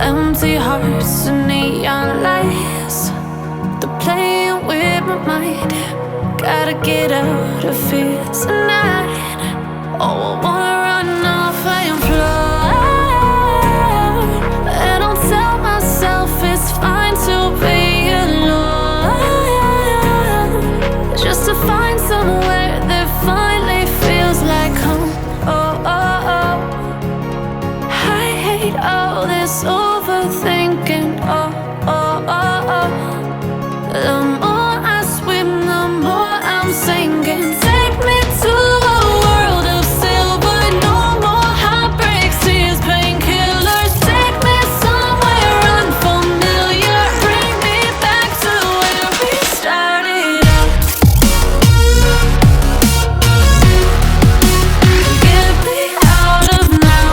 Empty hearts and neon lights, they're playing with my mind. Gotta get out of here tonight. Oh, I wanna run off and fly. And I'll tell myself it's fine to be alone, just to find somewhere that finally feels like home. Oh, oh, oh. I hate all this overthinking. Oh, oh, oh, oh. The more I swim, the more I'm sinking. Take me to a world of silver. No more heartbreaks, tears, painkillers. Take me somewhere unfamiliar. Bring me back to where we started out. Get me out of now,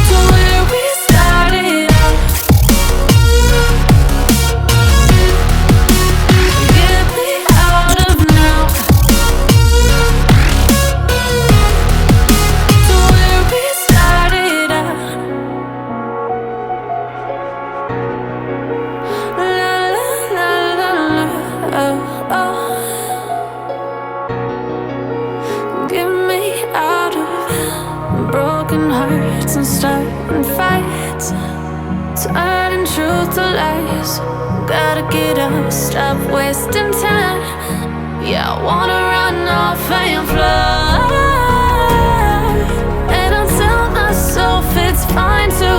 to where we started out. Get me out of now, to where we started out. La la la la la, oh, oh. Get me out of broken hearts and starting fights, turning truth to lies. Gotta get up, stop wasting time. Yeah, I wanna run off and fly. And I'll tell myself it's fine to